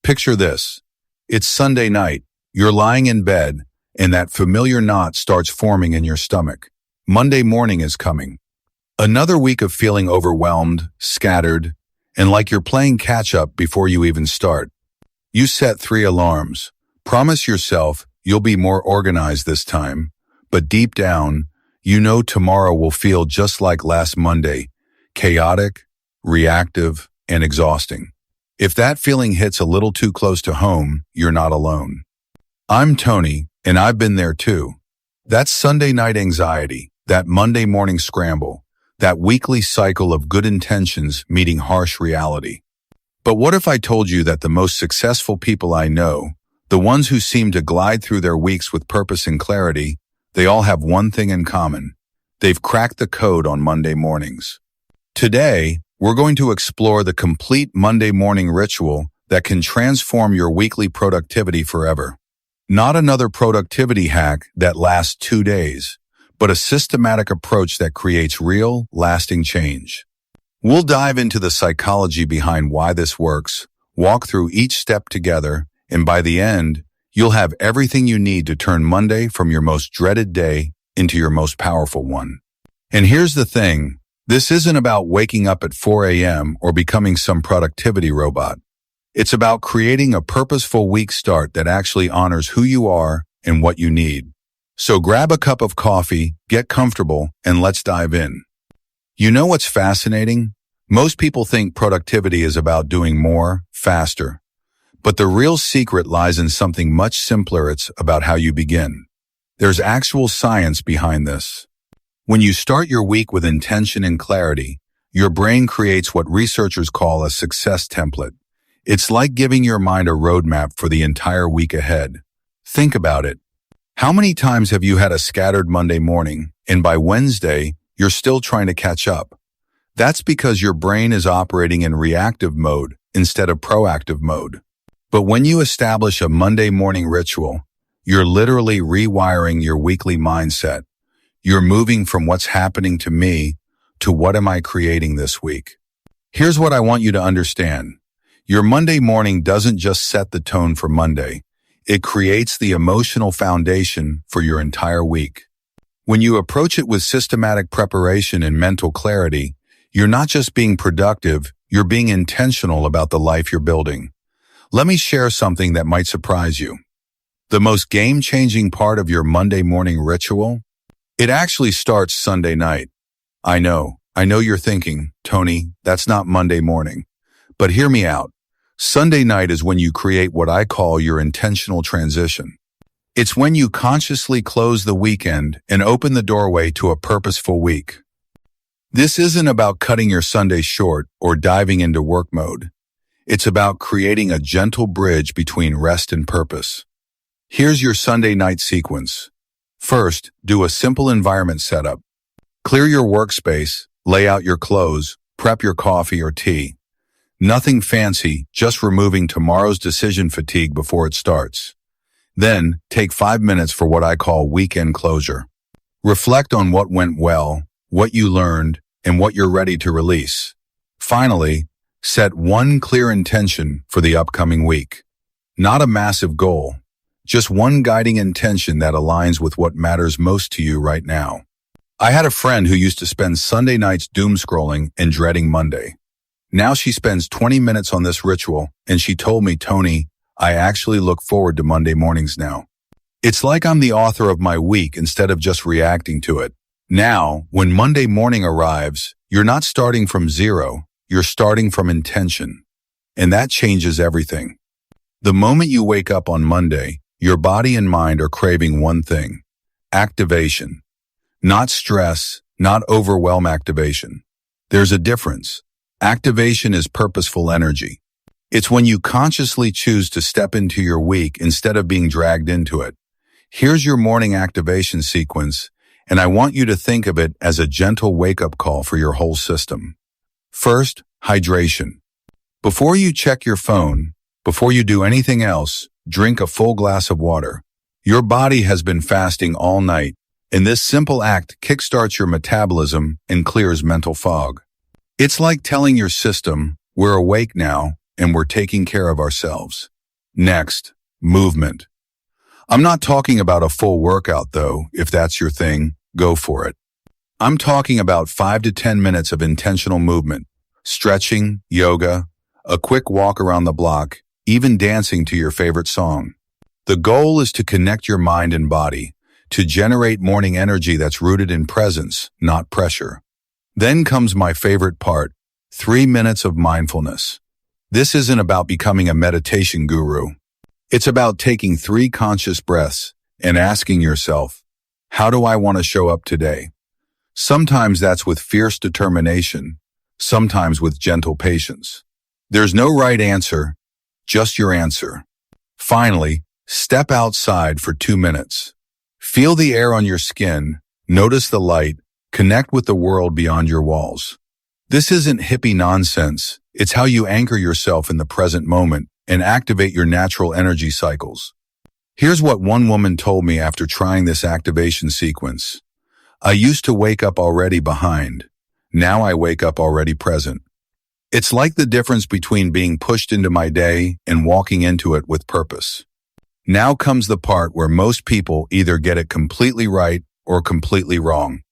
Picture this. It's Sunday night. You're lying in bed, and that familiar knot starts forming in your stomach. Monday morning is coming. Another week of feeling overwhelmed, scattered, and like you're playing catch-up before you even start. You set 3 alarms. Promise yourself you'll be more organized this time, but deep down, you know tomorrow will feel just like last Monday, chaotic, reactive, and exhausting. If that feeling hits a little too close to home, you're not alone. I'm Tony, and I've been there too. That's Sunday night anxiety, that Monday morning scramble, that weekly cycle of good intentions meeting harsh reality. But what if I told you that the most successful people I know, the ones who seem to glide through their weeks with purpose and clarity, they all have one thing in common. They've cracked the code on Monday mornings. Today, we're going to explore the complete Monday morning ritual that can transform your weekly productivity forever. Not another productivity hack that lasts 2 days, but a systematic approach that creates real, lasting change. We'll dive into the psychology behind why this works, walk through each step together, and by the end, you'll have everything you need to turn Monday from your most dreaded day into your most powerful one. And here's the thing. This isn't about waking up at 4 a.m. or becoming some productivity robot. It's about creating a purposeful week start that actually honors who you are and what you need. So grab a cup of coffee, get comfortable, and let's dive in. You know what's fascinating? Most people think productivity is about doing more, faster. But the real secret lies in something much simpler. It's about how you begin. There's actual science behind this. When you start your week with intention and clarity, your brain creates what researchers call a success template. It's like giving your mind a roadmap for the entire week ahead. Think about it. How many times have you had a scattered Monday morning, and by Wednesday, you're still trying to catch up? That's because your brain is operating in reactive mode instead of proactive mode. But when you establish a Monday morning ritual, you're literally rewiring your weekly mindset. You're moving from what's happening to me to what am I creating this week. Here's what I want you to understand. Your Monday morning doesn't just set the tone for Monday. It creates the emotional foundation for your entire week. When you approach it with systematic preparation and mental clarity, you're not just being productive, you're being intentional about the life you're building. Let me share something that might surprise you. The most game-changing part of your Monday morning ritual? It actually starts Sunday night. I know you're thinking, Tony, that's not Monday morning. But hear me out. Sunday night is when you create what I call your intentional transition. It's when you consciously close the weekend and open the doorway to a purposeful week. This isn't about cutting your Sunday short or diving into work mode. It's about creating a gentle bridge between rest and purpose. Here's your Sunday night sequence. First, do a simple environment setup. Clear your workspace, lay out your clothes, prep your coffee or tea. Nothing fancy, just removing tomorrow's decision fatigue before it starts. Then, take 5 minutes for what I call weekend closure. Reflect on what went well, what you learned, and what you're ready to release. Finally, set one clear intention for the upcoming week. Not a massive goal, just one guiding intention that aligns with what matters most to you right now. I had a friend who used to spend Sunday nights doom scrolling and dreading Monday. Now she spends 20 minutes on this ritual, and she told me, Tony, I actually look forward to Monday mornings now. It's like I'm the author of my week instead of just reacting to it. Now, when Monday morning arrives, you're not starting from zero, you're starting from intention. And that changes everything. The moment you wake up on Monday, your body and mind are craving one thing: activation. Not stress, not overwhelm activation. There's a difference. Activation is purposeful energy. It's when you consciously choose to step into your week instead of being dragged into it. Here's your morning activation sequence, and I want you to think of it as a gentle wake-up call for your whole system. First, hydration. Before you check your phone, before you do anything else, drink a full glass of water. Your body has been fasting all night, and this simple act kickstarts your metabolism and clears mental fog. It's like telling your system, we're awake now, and we're taking care of ourselves. Next, movement. I'm not talking about a full workout though. If that's your thing, go for it. I'm talking about 5 to 10 minutes of intentional movement, stretching, yoga, a quick walk around the block, even dancing to your favorite song. The goal is to connect your mind and body, to generate morning energy that's rooted in presence, not pressure. Then comes my favorite part, 3 minutes of mindfulness. This isn't about becoming a meditation guru. It's about taking 3 conscious breaths and asking yourself, how do I want to show up today? Sometimes that's with fierce determination, sometimes with gentle patience. There's no right answer, just your answer. Finally, step outside for 2 minutes. Feel the air on your skin, notice the light, connect with the world beyond your walls. This isn't hippie nonsense. It's how you anchor yourself in the present moment and activate your natural energy cycles. Here's what one woman told me after trying this activation sequence. I used to wake up already behind. Now I wake up already present. It's like the difference between being pushed into my day and walking into it with purpose. Now comes the part where most people either get it completely right or completely wrong.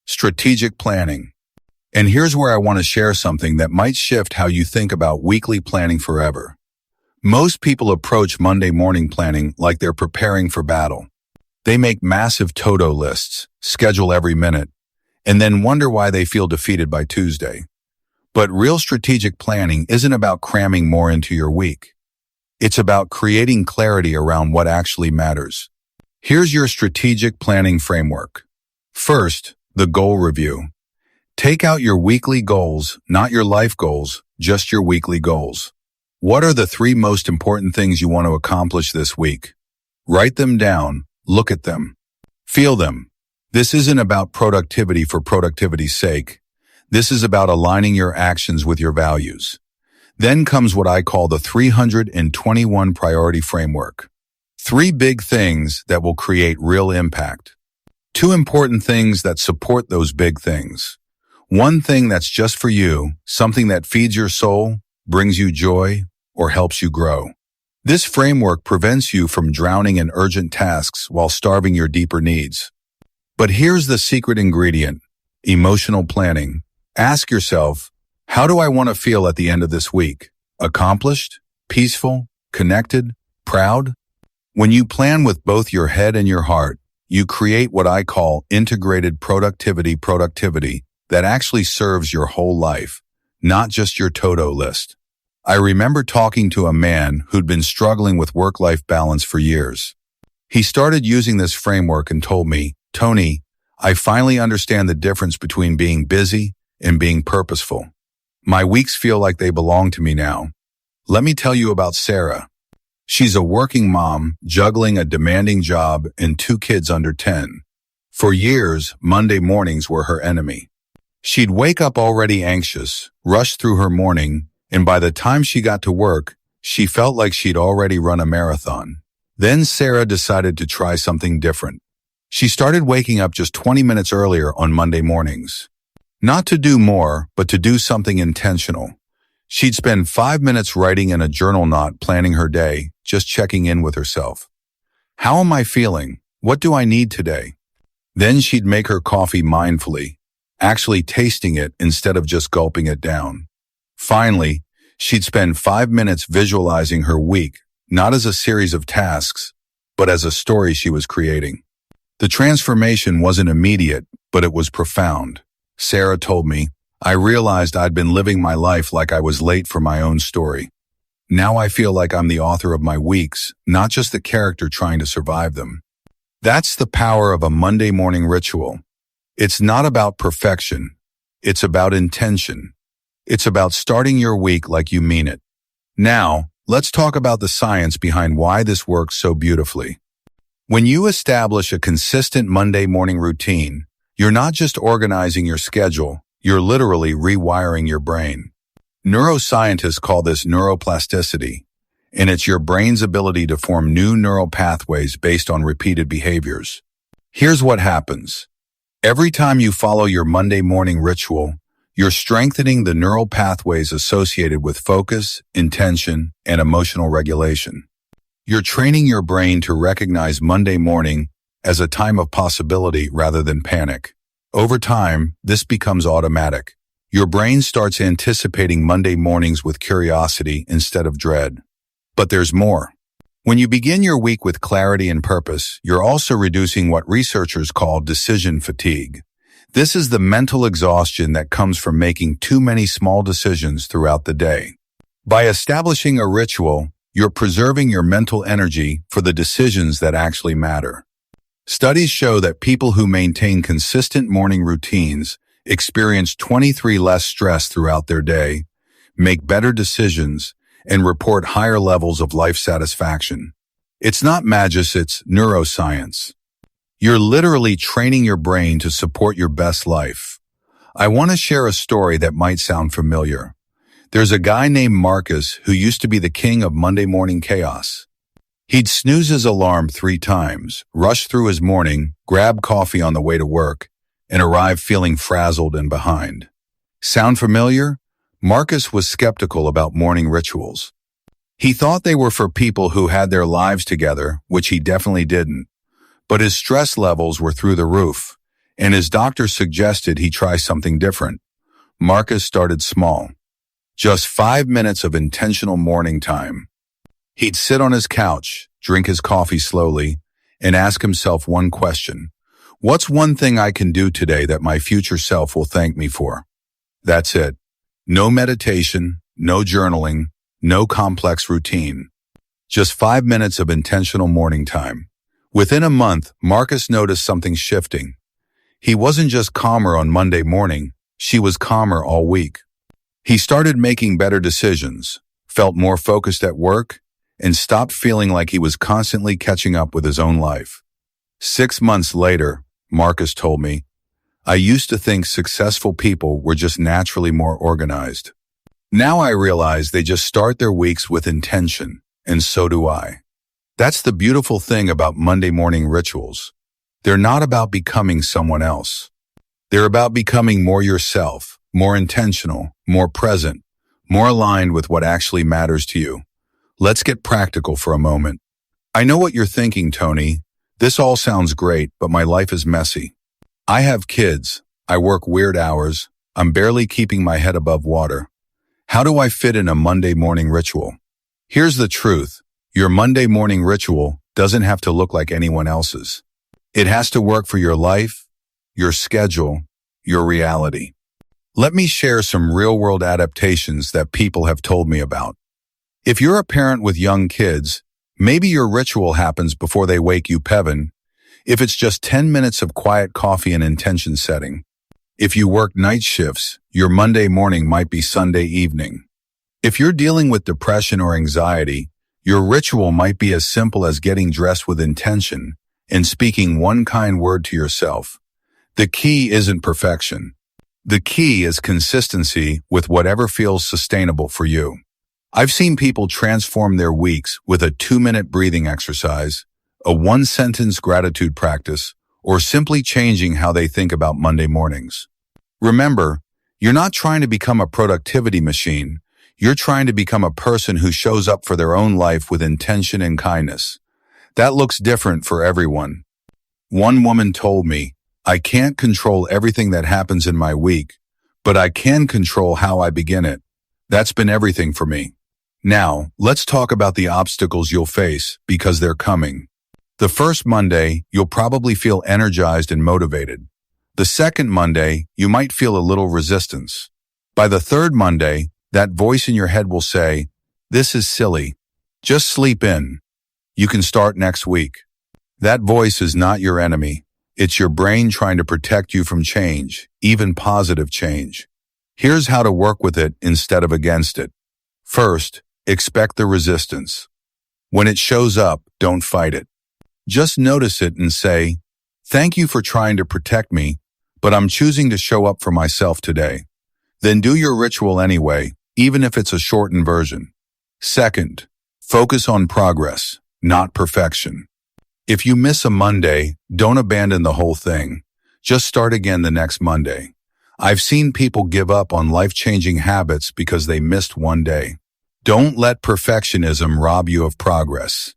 Strategic planning. And here's where I want to share something that might shift how you think about weekly planning forever. Most people approach Monday morning planning like they're preparing for battle. They make massive to-do lists, schedule every minute, and then wonder why they feel defeated by Tuesday. But real strategic planning isn't about cramming more into your week. It's about creating clarity around what actually matters. Here's your strategic planning framework. First, the goal review. Take out your weekly goals, not your life goals, just your weekly goals. What are the 3 most important things you want to accomplish this week? Write them down, look at them, feel them. This isn't about productivity for productivity's sake. This is about aligning your actions with your values. Then comes what I call the 321 priority framework. 3 big things that will create real impact. 2 important things that support those big things. 1 thing that's just for you, something that feeds your soul, brings you joy, or helps you grow. This framework prevents you from drowning in urgent tasks while starving your deeper needs. But here's the secret ingredient, emotional planning. Ask yourself, how do I want to feel at the end of this week? Accomplished? Peaceful? Connected? Proud? When you plan with both your head and your heart, you create what I call integrated productivity that actually serves your whole life, not just your to-do list. I remember talking to a man who'd been struggling with work-life balance for years. He started using this framework and told me, Tony, I finally understand the difference between being busy and being purposeful. My weeks feel like they belong to me now. Let me tell you about Sarah. She's a working mom, juggling a demanding job and 2 kids under 10. For years, Monday mornings were her enemy. She'd wake up already anxious, rush through her morning, and by the time she got to work, she felt like she'd already run a marathon. Then Sarah decided to try something different. She started waking up just 20 minutes earlier on Monday mornings. Not to do more, but to do something intentional. She'd spend 5 minutes writing in a journal, not planning her day, just checking in with herself. How am I feeling? What do I need today? Then she'd make her coffee mindfully, actually tasting it instead of just gulping it down. Finally, she'd spend 5 minutes visualizing her week, not as a series of tasks, but as a story she was creating. The transformation wasn't immediate, but it was profound. Sarah told me, I realized I'd been living my life like I was late for my own story. Now I feel like I'm the author of my weeks, not just the character trying to survive them. That's the power of a Monday morning ritual. It's not about perfection. It's about intention. It's about starting your week like you mean it. Now, let's talk about the science behind why this works so beautifully. When you establish a consistent Monday morning routine, you're not just organizing your schedule, you're literally rewiring your brain. Neuroscientists call this neuroplasticity, and it's your brain's ability to form new neural pathways based on repeated behaviors. Here's what happens. Every time you follow your Monday morning ritual, you're strengthening the neural pathways associated with focus, intention, and emotional regulation. You're training your brain to recognize Monday morning as a time of possibility rather than panic. Over time, this becomes automatic. Your brain starts anticipating Monday mornings with curiosity instead of dread. But there's more. When you begin your week with clarity and purpose, you're also reducing what researchers call decision fatigue. This is the mental exhaustion that comes from making too many small decisions throughout the day. By establishing a ritual, you're preserving your mental energy for the decisions that actually matter. Studies show that people who maintain consistent morning routines experience 23 less stress throughout their day, make better decisions, and report higher levels of life satisfaction. It's not magic, it's neuroscience. You're literally training your brain to support your best life. I want to share a story that might sound familiar. There's a guy named Marcus who used to be the king of Monday morning chaos. He'd snooze his alarm 3 times, rush through his morning, grab coffee on the way to work, and arrive feeling frazzled and behind. Sound familiar? Marcus was skeptical about morning rituals. He thought they were for people who had their lives together, which he definitely didn't. But his stress levels were through the roof, and his doctor suggested he try something different. Marcus started small. Just 5 minutes of intentional morning time. He'd sit on his couch, drink his coffee slowly, and ask himself one question. What's one thing I can do today that my future self will thank me for? That's it. No meditation, no journaling, no complex routine. Just 5 minutes of intentional morning time. Within a month, Marcus noticed something shifting. He wasn't just calmer on Monday morning, she was calmer all week. He started making better decisions, felt more focused at work, and stopped feeling like he was constantly catching up with his own life. 6 months later, Marcus told me, I used to think successful people were just naturally more organized. Now I realize they just start their weeks with intention, and so do I. That's the beautiful thing about Monday morning rituals. They're not about becoming someone else. They're about becoming more yourself, more intentional, more present, more aligned with what actually matters to you. Let's get practical for a moment. I know what you're thinking, Tony. This all sounds great, but my life is messy. I have kids. I work weird hours. I'm barely keeping my head above water. How do I fit in a Monday morning ritual? Here's the truth. Your Monday morning ritual doesn't have to look like anyone else's. It has to work for your life, your schedule, your reality. Let me share some real-world adaptations that people have told me about. If you're a parent with young kids, maybe your ritual happens before they wake you Pevin. If it's just 10 minutes of quiet coffee and intention setting. If you work night shifts, your Monday morning might be Sunday evening. If you're dealing with depression or anxiety, your ritual might be as simple as getting dressed with intention and speaking one kind word to yourself. The key isn't perfection. The key is consistency with whatever feels sustainable for you. I've seen people transform their weeks with a 2-minute breathing exercise, a 1-sentence gratitude practice, or simply changing how they think about Monday mornings. Remember, you're not trying to become a productivity machine. You're trying to become a person who shows up for their own life with intention and kindness. That looks different for everyone. One woman told me, I can't control everything that happens in my week, but I can control how I begin it. That's been everything for me. Now, let's talk about the obstacles you'll face because they're coming. The first Monday, you'll probably feel energized and motivated. The second Monday, you might feel a little resistance. By the third Monday, that voice in your head will say, this is silly. Just sleep in. You can start next week. That voice is not your enemy. It's your brain trying to protect you from change, even positive change. Here's how to work with it instead of against it. First, expect the resistance. When it shows up, don't fight it. Just notice it and say, thank you for trying to protect me, but I'm choosing to show up for myself today. Then do your ritual anyway, even if it's a shortened version. Second, focus on progress, not perfection. If you miss a Monday, don't abandon the whole thing. Just start again the next Monday. I've seen people give up on life-changing habits because they missed one day. Don't let perfectionism rob you of progress.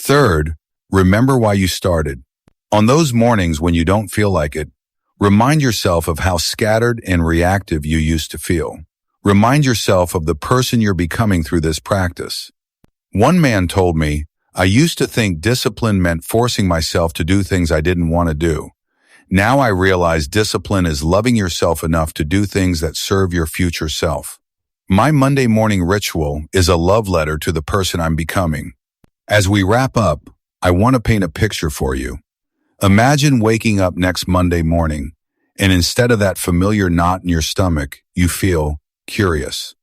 Third, remember why you started. On those mornings when you don't feel like it, remind yourself of how scattered and reactive you used to feel. Remind yourself of the person you're becoming through this practice. One man told me, I used to think discipline meant forcing myself to do things I didn't want to do. Now I realize discipline is loving yourself enough to do things that serve your future self. My Monday morning ritual is a love letter to the person I'm becoming. As we wrap up, I want to paint a picture for you. Imagine waking up next Monday morning, and instead of that familiar knot in your stomach, you feel curious.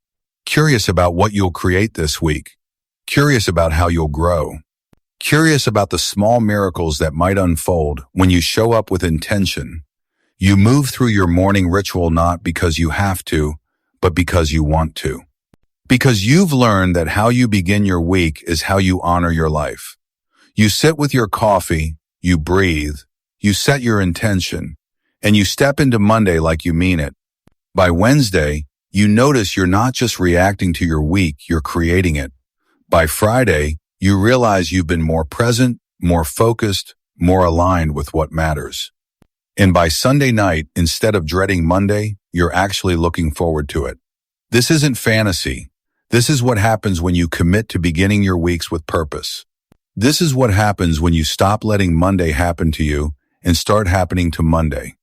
Curious about what you'll create this week. Curious about how you'll grow. Curious about the small miracles that might unfold when you show up with intention. You move through your morning ritual not because you have to, but because you want to. Because you've learned that how you begin your week is how you honor your life. You sit with your coffee, you breathe, you set your intention, and you step into Monday like you mean it. By Wednesday, you notice you're not just reacting to your week, you're creating it. By Friday, you realize you've been more present, more focused, more aligned with what matters. And by Sunday night, instead of dreading Monday, you're actually looking forward to it. This isn't fantasy. This is what happens when you commit to beginning your weeks with purpose. This is what happens when you stop letting Monday happen to you and start happening to Monday.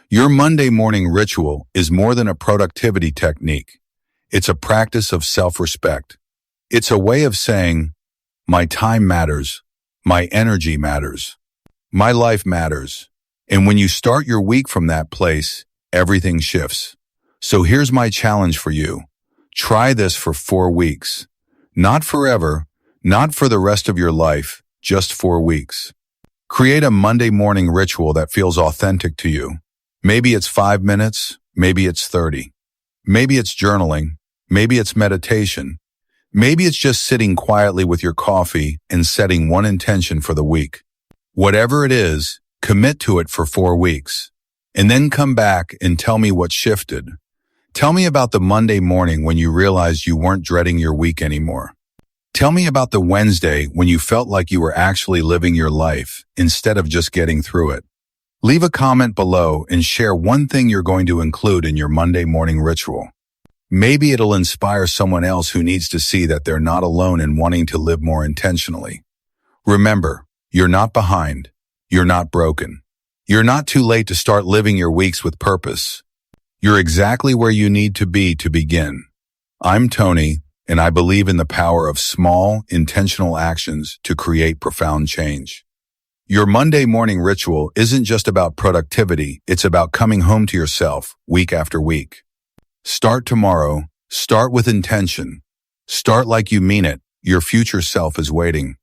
Your Monday morning ritual is more than a productivity technique. It's a practice of self-respect. It's a way of saying, my time matters, my energy matters, my life matters. And when you start your week from that place, everything shifts. So here's my challenge for you. Try this for 4 weeks. Not forever, not for the rest of your life, just 4 weeks. Create a Monday morning ritual that feels authentic to you. Maybe it's 5 minutes, maybe it's 30. Maybe it's journaling, maybe it's meditation. Maybe it's just sitting quietly with your coffee and setting one intention for the week. Whatever it is, commit to it for 4 weeks. And then come back and tell me what shifted. Tell me about the Monday morning when you realized you weren't dreading your week anymore. Tell me about the Wednesday when you felt like you were actually living your life instead of just getting through it. Leave a comment below and share one thing you're going to include in your Monday morning ritual. Maybe it'll inspire someone else who needs to see that they're not alone in wanting to live more intentionally. Remember, you're not behind. You're not broken. You're not too late to start living your weeks with purpose. You're exactly where you need to be to begin. I'm Tony, and I believe in the power of small, intentional actions to create profound change. Your Monday morning ritual isn't just about productivity, it's about coming home to yourself week after week. Start tomorrow. Start with intention. Start like you mean it. Your future self is waiting.